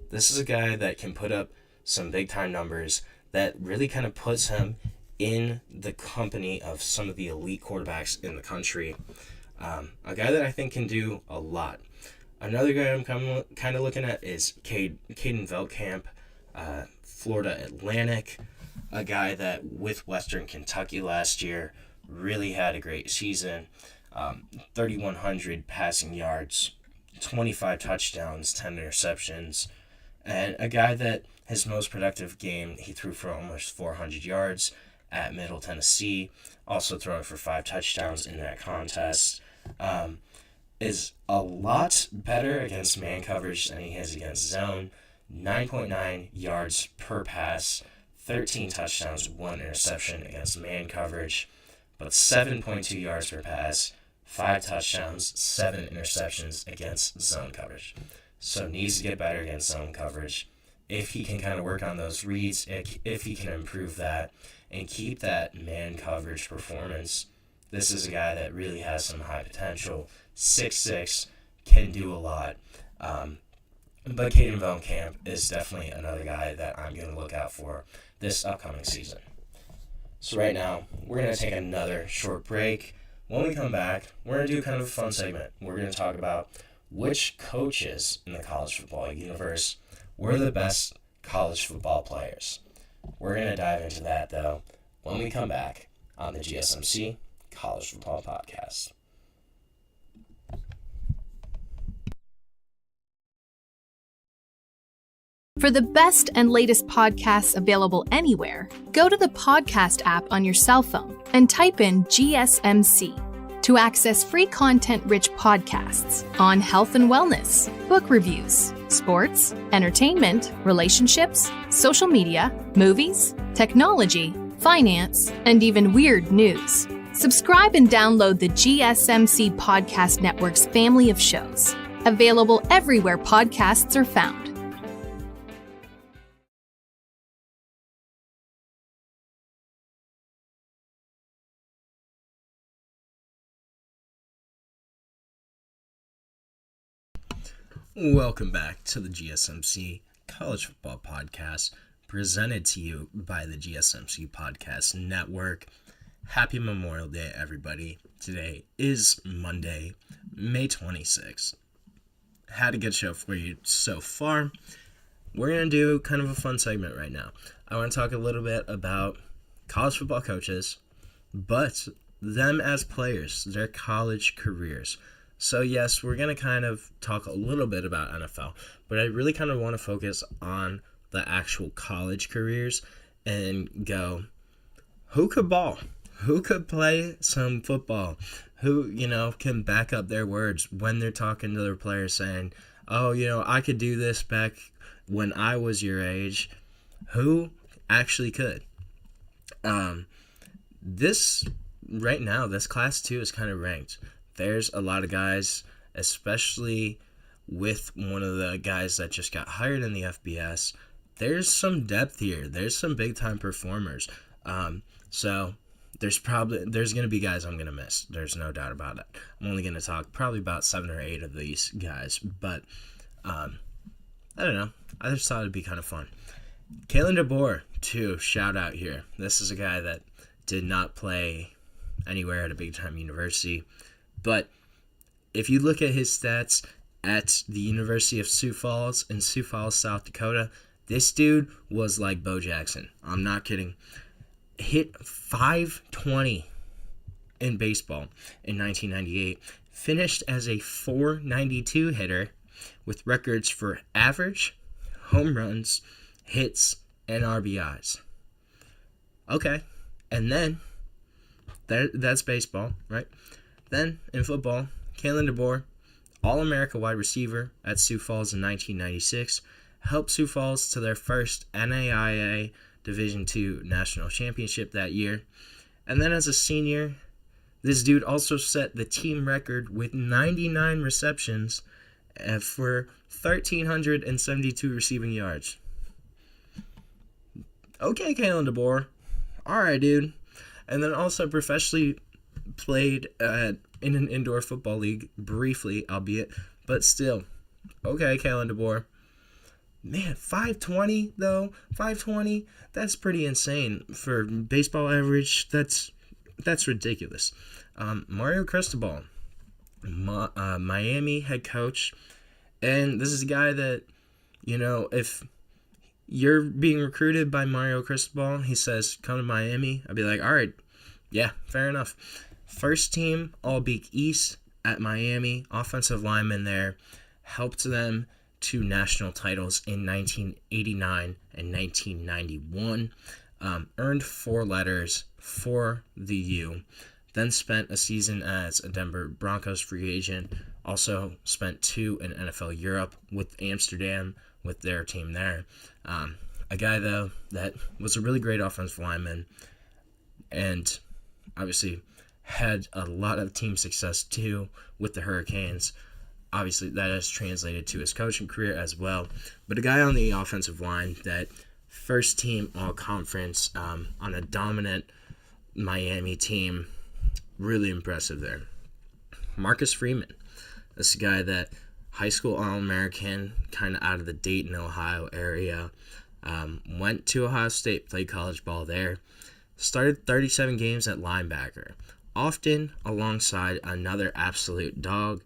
A: This is a guy that can put up some big-time numbers that really kind of puts him in the company of some of the elite quarterbacks in the country. A guy that I think can do a lot. Another guy I'm kind of looking at is Caden Veldkamp, Florida Atlantic, a guy that with Western Kentucky last year really had a great season. 3,100 passing yards, 25 touchdowns, 10 interceptions, and a guy that his most productive game, he threw for almost 400 yards at Middle Tennessee, also throwing for 5 touchdowns in that contest. Is a lot better against man coverage than he is against zone. 9.9 yards per pass, 13 touchdowns, 1 interception against man coverage, but 7.2 yards per pass, 5 touchdowns, 7 interceptions against zone coverage. So needs to get better against zone coverage. If he can kind of work on those reads, if he can improve that and keep that man coverage performance, this is a guy that really has some high potential. 6'6", can do a lot. But Caden Veldkamp is definitely another guy that I'm going to look out for this upcoming season. So right now, we're going to take another short break. When we come back, we're going to do kind of a fun segment. We're going to talk about which coaches in the college football universe were the best college football players. We're going to dive into that, though, when we come back on the GSMC College Football Podcast.
E: For the best and latest podcasts available anywhere, go to the podcast app on your cell phone and type in GSMC to access free content-rich podcasts on health and wellness, book reviews, sports, entertainment, relationships, social media, movies, technology, finance, and even weird news. Subscribe and download the GSMC Podcast Network's family of shows, available everywhere podcasts are found.
A: Welcome back to the GSMC College Football Podcast, presented to you by the GSMC Podcast Network. Happy Memorial Day, everybody. Today is Monday, May 26th. Had a good show for you so far. We're going to do kind of a fun segment right now. I want to talk a little bit about college football coaches, but them as players, their college careers. So yes, we're going to kind of talk a little bit about NFL, but I really kind of want to focus on the actual college careers and go, who could ball? Who could play some football? Who, can back up their words when they're talking to their players saying, oh, I could do this back when I was your age. Who actually could? This class 2 is kind of ranked. There's a lot of guys, especially with one of the guys that just got hired in the FBS. There's some depth here. There's some big-time performers. So there's going to be guys I'm going to miss. There's no doubt about it. I'm only going to talk probably about 7 or 8 of these guys. But I don't know. I just thought it'd be kind of fun. Kalen DeBoer, too, shout out here. This is a guy that did not play anywhere at a big-time university. But if you look at his stats at the University of Sioux Falls in Sioux Falls, South Dakota, this dude was like Bo Jackson. I'm not kidding. Hit 520 in baseball in 1998. Finished as a 492 hitter with records for average, home runs, hits, and RBIs. Okay. And then, that's baseball, right? Then, in football, Kalen DeBoer, All-America wide receiver at Sioux Falls in 1996, helped Sioux Falls to their first NAIA Division II national championship that year. And then as a senior, this dude also set the team record with 99 receptions for 1,372 receiving yards. Okay, Kalen DeBoer. All right, dude. And then also professionally played in an indoor football league briefly, albeit, but still. Okay, Kalen DeBoer. Man, 520 though, 520, that's pretty insane for baseball average. That's ridiculous. Mario Cristobal, Miami head coach, and this is a guy that, if you're being recruited by Mario Cristobal, he says, come to Miami, I'd be like, all right, yeah, fair enough. First team All-Big East at Miami, offensive lineman there, helped them to national titles in 1989 and 1991, earned 4 letters for the U, then spent a season as a Denver Broncos free agent, also spent 2 in NFL Europe with Amsterdam, with their team there. A guy, though, that was a really great offensive lineman and obviously had a lot of team success, too, with the Hurricanes. Obviously, that has translated to his coaching career as well. But a guy on the offensive line that first team all-conference on a dominant Miami team, really impressive there. Marcus Freeman, this guy that high school All-American, kind of out of the Dayton, Ohio area, went to Ohio State, played college ball there, started 37 games at linebacker, often alongside another absolute dog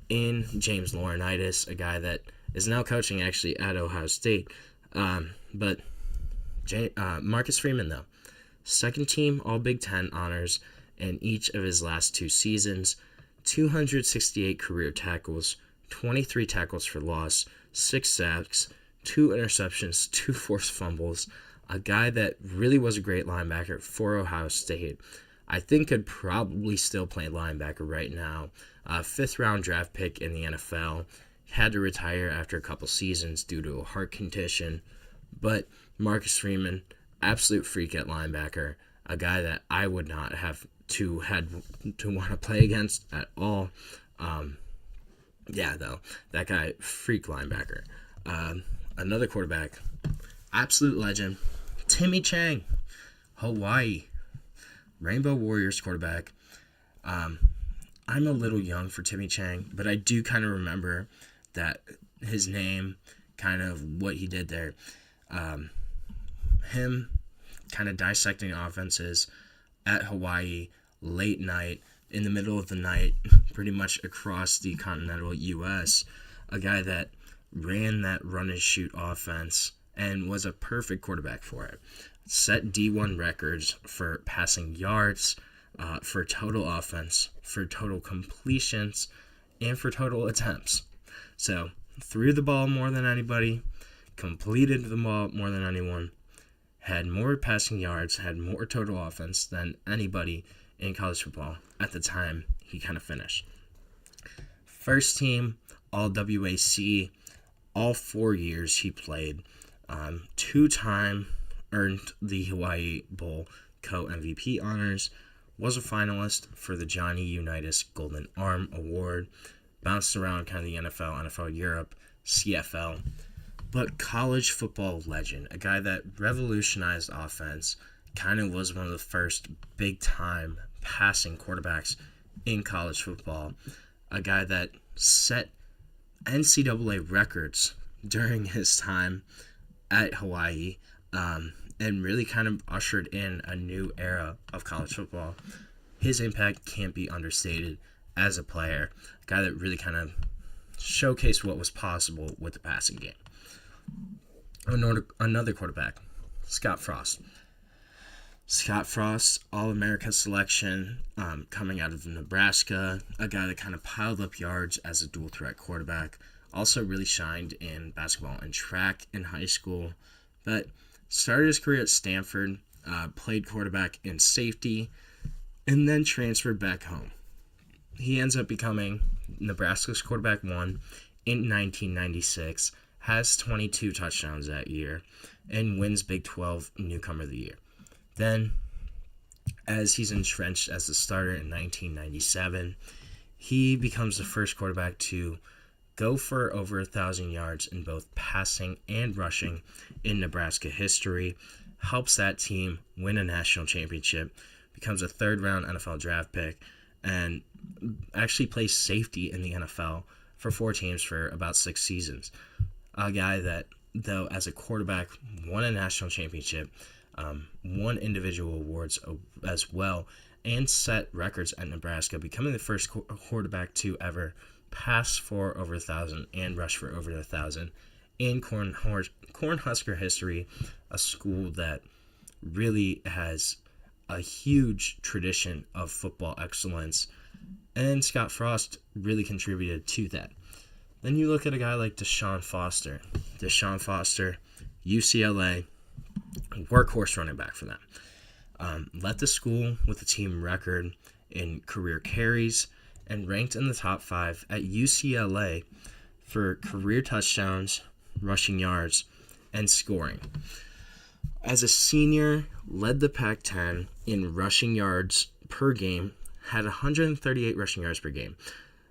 A: in James Laurinaitis, a guy that is now coaching actually at Ohio State. But Marcus Freeman, though, second team All Big Ten honors in each of his last 2 seasons, 268 career tackles, 23 tackles for loss, 6 sacks, 2 interceptions, 2 forced fumbles, a guy that really was a great linebacker for Ohio State. I think could probably still play linebacker right now. 5th-round draft pick in the NFL. Had to retire after a couple seasons due to a heart condition. But Marcus Freeman, absolute freak at linebacker. A guy that I would not have to want to play against at all. That guy, freak linebacker. Another quarterback, absolute legend, Timmy Chang, Hawaii, Rainbow Warriors quarterback. I'm a little young for Timmy Chang, but I do kind of remember that his name, kind of what he did there. Him kind of dissecting offenses at Hawaii, late night, in the middle of the night, pretty much across the continental U.S. A guy that ran that run and shoot offense and was a perfect quarterback for it. Set D1 records for passing yards, for total offense, for total completions, and for total attempts. So, threw the ball more than anybody, completed the ball more than anyone, had more passing yards, had more total offense than anybody in college football at the time he kind of finished. First team, all WAC, all 4 years he played. 2-time earned the Hawaii Bowl co-MVP honors, was a finalist for the Johnny Unitas Golden Arm Award, bounced around kind of the NFL, NFL Europe, CFL, but college football legend, a guy that revolutionized offense, kind of was one of the first big-time passing quarterbacks in college football, a guy that set NCAA records during his time at Hawaii, and really kind of ushered in a new era of college football. His impact can't be understated as a player, a guy that really kind of showcased what was possible with the passing game. Another quarterback, Scott Frost. Scott Frost, All-America selection, coming out of Nebraska, a guy that kind of piled up yards as a dual-threat quarterback. Also really shined in basketball and track in high school, but started his career at Stanford, played quarterback and safety, and then transferred back home. He ends up becoming Nebraska's quarterback 1 in 1996, has 22 touchdowns that year, and wins Big 12 Newcomer of the Year. Then, as he's entrenched as the starter in 1997, he becomes the first quarterback to go for over 1,000 yards in both passing and rushing in Nebraska history, helps that team win a national championship, becomes a 3rd-round NFL draft pick, and actually plays safety in the NFL for 4 teams for about 6 seasons. A guy that though, as a quarterback, won a national championship, won individual awards as well, and set records at Nebraska, becoming the first quarterback to ever pass for over 1,000 and rush for over 1,000 in Cornhusker history, a school that really has a huge tradition of football excellence, and Scott Frost really contributed to that. Then you look at a guy like Deshaun Foster, UCLA, workhorse running back for them. Led the school with a team record in career carries and ranked in the top 5 at UCLA for career touchdowns, rushing yards, and scoring. As a senior, led the Pac-10 in rushing yards per game, had 138 rushing yards per game,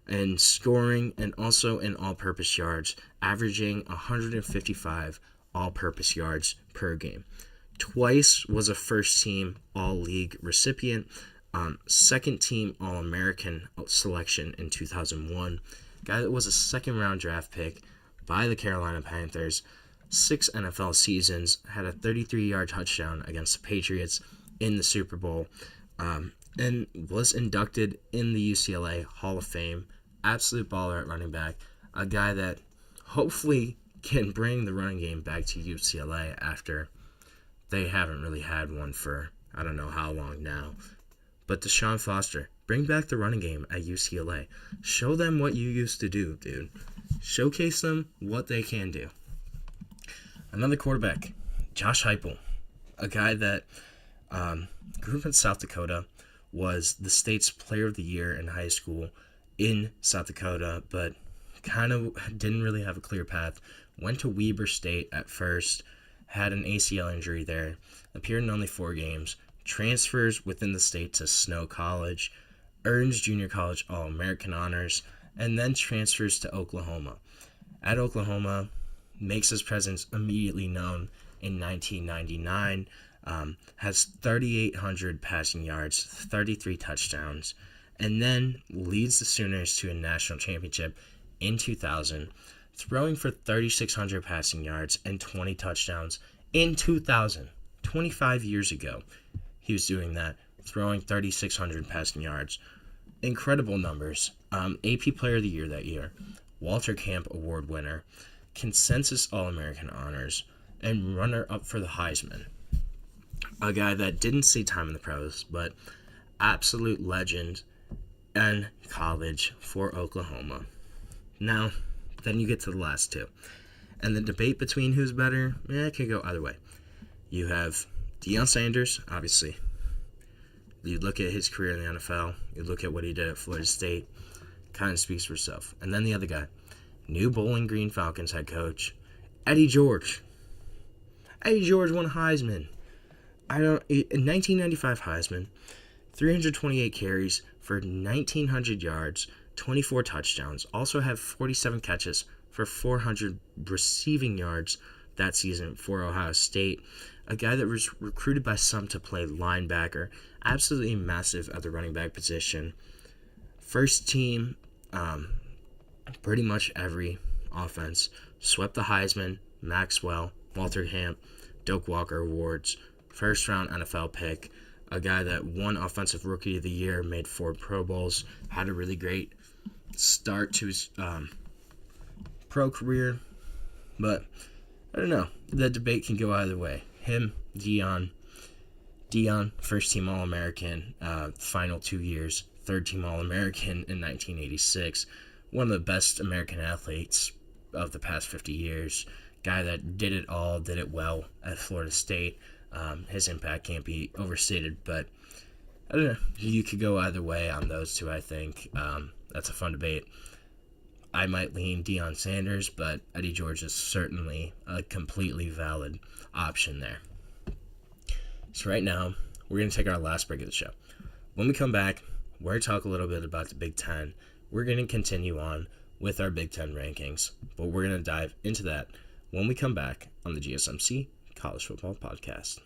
A: and scoring, and also in all-purpose yards, averaging 155 all-purpose yards per game. Twice was a first-team All-League recipient, second-team All-American selection in 2001, guy that was a second-round draft pick by the Carolina Panthers, 6 NFL seasons, had a 33-yard touchdown against the Patriots in the Super Bowl, and was inducted in the UCLA Hall of Fame. Absolute baller at running back, a guy that hopefully can bring the running game back to UCLA after they haven't really had one for I don't know how long now. But Deshaun Foster, bring back the running game at UCLA. Show them what you used to do, dude. Showcase them what they can do. Another quarterback, Josh Heupel, a guy that grew up in South Dakota, was the state's player of the year in high school in South Dakota, but kind of didn't really have a clear path. Went to Weber State at first, had an ACL injury there, appeared in only 4 games, transfers within the state to Snow College, earns junior college All-American honors, and then transfers to Oklahoma. At Oklahoma, makes his presence immediately known in 1999, has 3,800 passing yards, 33 touchdowns, and then leads the Sooners to a national championship in 2000, throwing for 3,600 passing yards and 20 touchdowns in 2000. 25 years ago, he was doing that, throwing 3,600 passing yards. Incredible numbers. AP Player of the Year that year, Walter Camp Award winner, consensus All-American honors, and runner-up for the Heisman. A guy that didn't see time in the pros, but absolute legend in college for Oklahoma. Now, then you get to the last 2. And the debate between who's better, it could go either way. You have Deion Sanders, obviously. You look at his career in the NFL. You look at what he did at Florida State. Kind of speaks for itself. And then the other guy, new Bowling Green Falcons head coach, Eddie George. Eddie George won Heisman. In 1995 Heisman, 328 carries for 1,900 yards, 24 touchdowns. Also have 47 catches for 400 receiving yards that season for Ohio State. A guy that was recruited by some to play linebacker. Absolutely massive at the running back position. First team, pretty much every offense. Swept the Heisman, Maxwell, Walter Camp, Doak Walker awards. First round NFL pick. A guy that won Offensive Rookie of the Year, made 4 Pro Bowls, had a really great start to his pro career. But I don't know. The debate can go either way. Him, Deion, first team All-American, final 2 years, third team All-American in 1986. One of the best American athletes of the past 50 years. Guy that did it all, did it well at Florida State. His impact can't be overstated, but I don't know. You could go either way on those two, I think. That's a fun debate. I might lean Deion Sanders, but Eddie George is certainly a completely valid option there. So right now, we're going to take our last break of the show. When we come back, we're going to talk a little bit about the Big Ten. We're going to continue on with our Big Ten rankings, but we're going to dive into that when we come back on the GSMC College Football Podcast.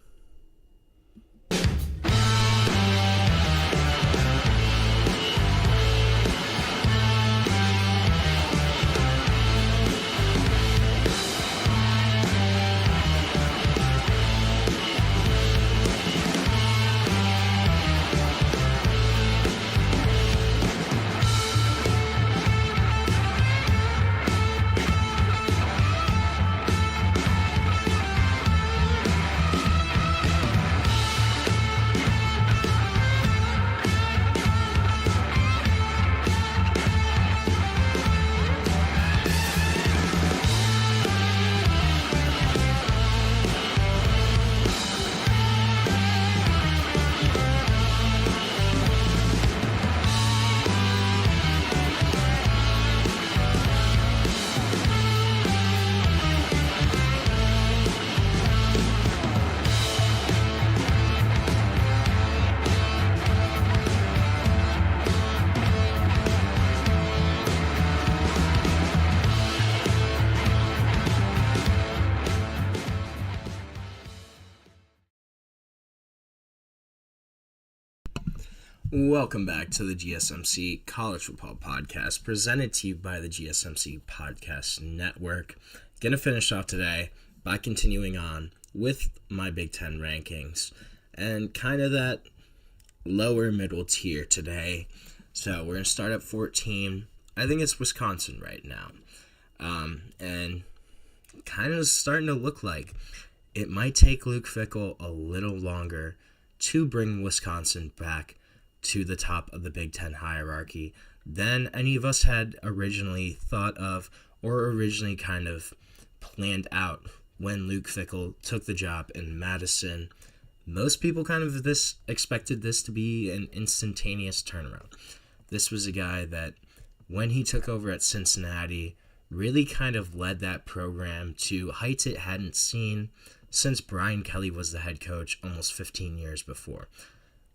A: Welcome back to the GSMC College Football Podcast, presented to you by the GSMC Podcast Network. Gonna finish off today by continuing on with my Big Ten rankings and kind of that lower middle tier today. So we're gonna start at 14. I think it's Wisconsin right now, and kind of starting to look like it might take Luke Fickell a little longer to bring Wisconsin back to the top of the Big Ten hierarchy than any of us had originally thought of or originally kind of planned out when Luke Fickell took the job in Madison. Most people kind of expected this to be an instantaneous turnaround. This was a guy that, when he took over at Cincinnati, really kind of led that program to heights it hadn't seen since Brian Kelly was the head coach almost 15 years before.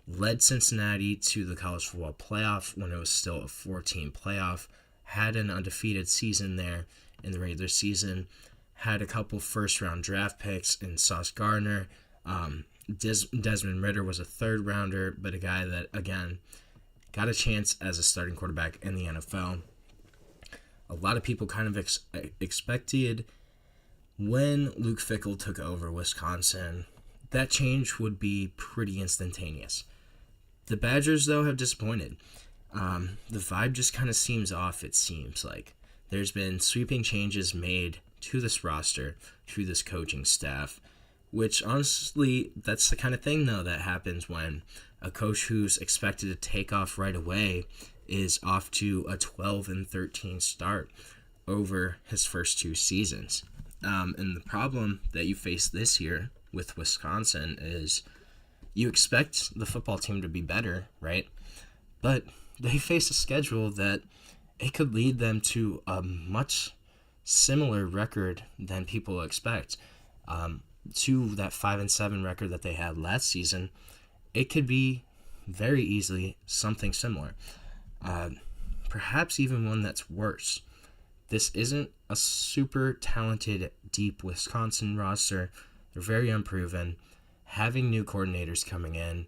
A: Led Cincinnati to the college football playoff when it was still a 4-team playoff, had an undefeated season there in the regular season, had a couple first-round draft picks in Sauce Gardner. Desmond Ridder was a third-rounder, but a guy that, again, got a chance as a starting quarterback in the NFL. A lot of people kind of expected when Luke Fickell took over Wisconsin, that change would be pretty instantaneous. The Badgers, though, have disappointed. The vibe just kind of seems off, it seems like. There's been sweeping changes made to this roster, to this coaching staff, which honestly, that's the kind of thing, though, that happens when a coach who's expected to take off right away is off to a 12-13 start over his first 2 seasons. And the problem that you face this year with Wisconsin is you expect the football team to be better, right? But they face a schedule that it could lead them to a much similar record than people expect. To that 5-7 record that they had last season, it could be very easily something similar. Perhaps even one that's worse. This isn't a super talented, deep Wisconsin roster. They're very unproven. Having new coordinators coming in,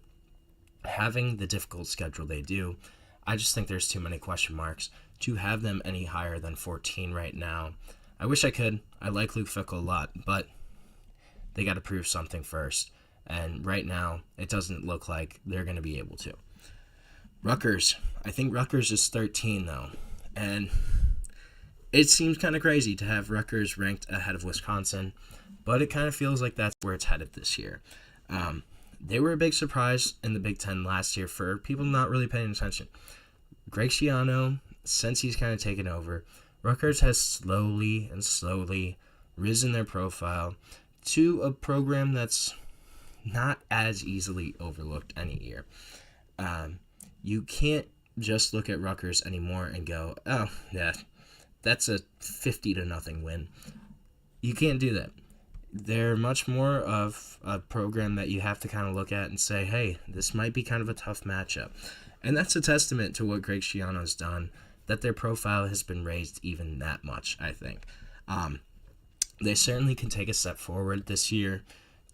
A: having the difficult schedule they do, I just think there's too many question marks to have them any higher than 14 right now. I wish I could. I like Luke Fickell a lot, but they got to prove something first. And right now, it doesn't look like they're going to be able to. Rutgers. I think Rutgers is 13, though. And it seems kind of crazy to have Rutgers ranked ahead of Wisconsin, but it kind of feels like that's where it's headed this year. They were a big surprise in the Big Ten last year for people not really paying attention. Greg Schiano, since he's kind of taken over, Rutgers has slowly risen their profile to a program that's not as easily overlooked any year. You can't just look at Rutgers anymore and go, oh, yeah, that's a 50-0 win. You can't do that. They're much more of a program that you have to kind of look at and say, hey, this might be kind of a tough matchup. And that's a testament to what Greg Schiano's done, that their profile has been raised even that much, I think. They certainly can take a step forward this year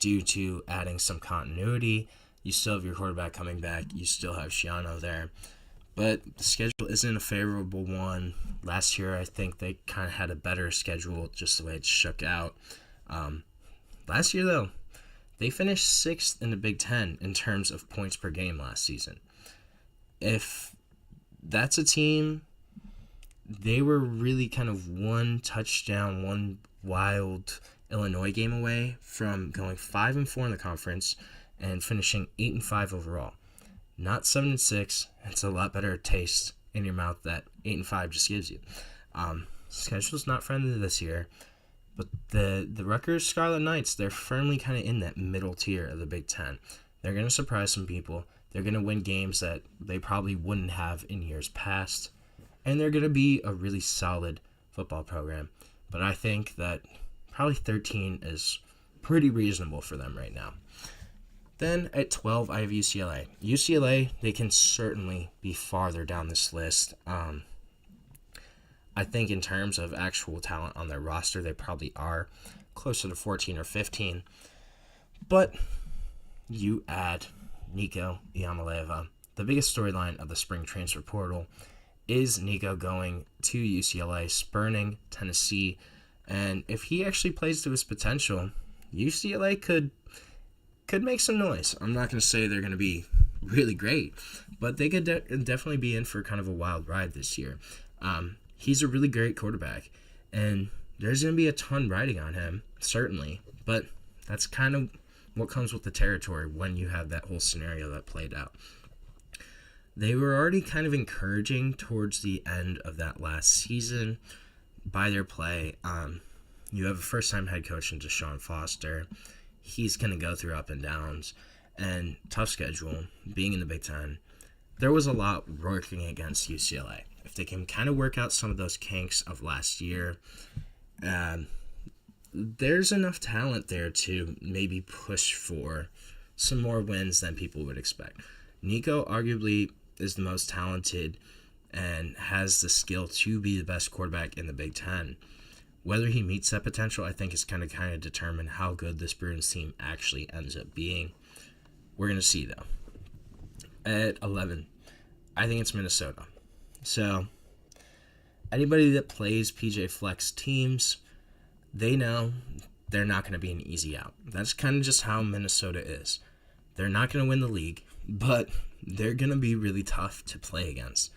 A: due to adding some continuity. You still have your quarterback coming back. You still have Schiano there. But the schedule isn't a favorable one. Last year, I think they kind of had a better schedule just the way it shook out. Last year, though, they finished 6th in the Big Ten in terms of points per game last season. If that's a team, they were really kind of one touchdown, one wild Illinois game away from going 5-4 in the conference and finishing 8-5 overall. Not 7-6. It's a lot better taste in your mouth that 8-5 just gives you. Schedule's not friendly this year, but the Rutgers Scarlet Knights, they're firmly kind of in that middle tier of the Big Ten. They're going to surprise some people. They're going to win games that they probably wouldn't have in years past, and they're going to be a really solid football program. But I think that probably 13 is pretty reasonable for them right now. Then at 12, I have UCLA. UCLA, they can certainly be farther down this list. I think in terms of actual talent on their roster, they probably are closer to 14 or 15. But you add Nico Iamaleava the biggest storyline of the spring transfer portal is Nico going to UCLA, spurning Tennessee. And if he actually plays to his potential, UCLA could make some noise. I'm not going to say they're going to be really great, but they could definitely be in for kind of a wild ride this year. He's a really great quarterback, and there's going to be a ton riding on him, certainly, but that's kind of what comes with the territory when you have that whole scenario that played out. They were already kind of encouraging towards the end of that last season by their play. You have a first-time head coach in Deshaun Foster. He's going to go through up and downs and tough schedule, being in the Big Ten. There was a lot working against UCLA. If they can kind of work out some of those kinks of last year, there's enough talent there to maybe push for some more wins than people would expect. Nico arguably is the most talented and has the skill to be the best quarterback in the Big Ten. Whether he meets that potential, I think, is kind of determine how good this Bruins team actually ends up being. We're going to see, though. At 11, I think it's Minnesota. So, anybody that plays PJ Flex teams, they know they're not going to be an easy out. That's kind of just how Minnesota is. They're not going to win the league, but they're going to be really tough to play against.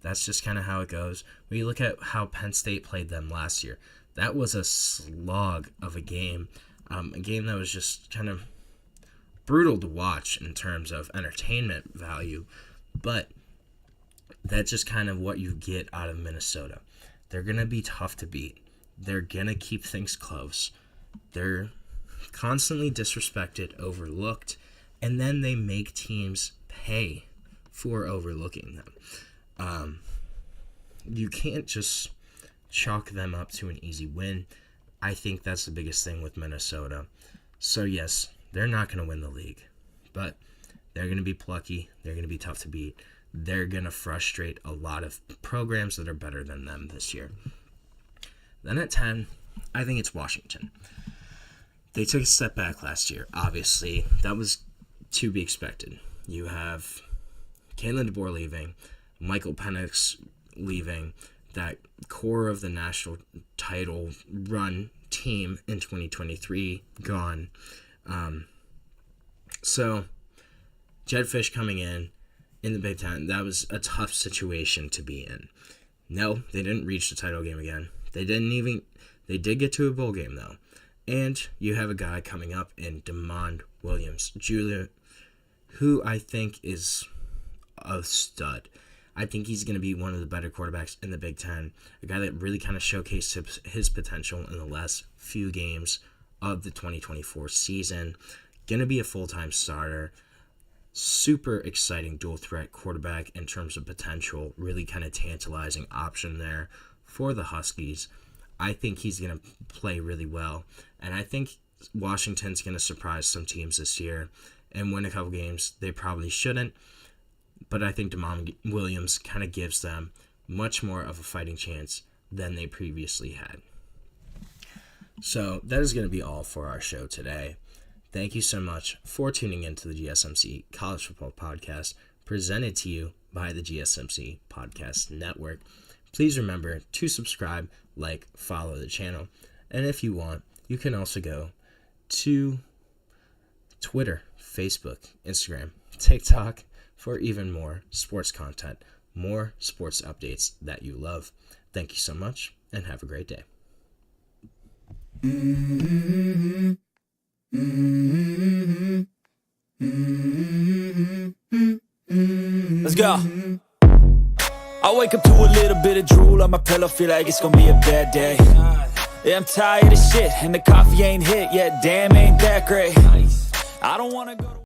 A: That's just kind of how it goes. When you look at how Penn State played them last year, that was a slog of a game that was just kind of brutal to watch in terms of entertainment value, but that's just kind of what you get out of Minnesota. They're going to be tough to beat. They're going to keep things close. They're constantly disrespected, overlooked, and then they make teams pay for overlooking them. You can't just chalk them up to an easy win. I think that's the biggest thing with Minnesota. So yes, they're not going to win the league, but they're going to be plucky. They're going to be tough to beat. They're going to frustrate a lot of programs that are better than them this year. Then at 10, I think it's Washington. They took a step back last year. Obviously, that was to be expected. You have Kalen DeBoer leaving, Michael Penix leaving, that core of the national title run team in 2023 gone. So Jed Fish coming in the Big Ten, that was a tough situation to be in. No, they didn't reach the title game again. They did get to a bowl game though. And you have a guy coming up in DeMond Williams Jr., who I think is a stud. I think he's going to be one of the better quarterbacks in the Big Ten, a guy that really kind of showcased his potential in the last few games of the 2024 season. Going to be a full-time starter. Super exciting dual threat quarterback in terms of potential. Really kind of tantalizing option there for the Huskies. I think he's going to play really well. And I think Washington's going to surprise some teams this year and win a couple games they probably shouldn't. But I think DeMond Williams kind of gives them much more of a fighting chance than they previously had. So that is going to be all for our show today. Thank you so much for tuning in to the GSMC College Football Podcast, presented to you by the GSMC Podcast Network. Please remember to subscribe, like, follow the channel. And if you want, you can also go to Twitter, Facebook, Instagram, TikTok, for even more sports content, more sports updates that you love. Thank you so much, and have a great day.
C: Let's go. I wake up to a little bit of drool on my pillow, feel like it's gonna be a bad day. Yeah, I'm tired of shit, and the coffee ain't hit yet, damn, ain't that great. I don't wanna go to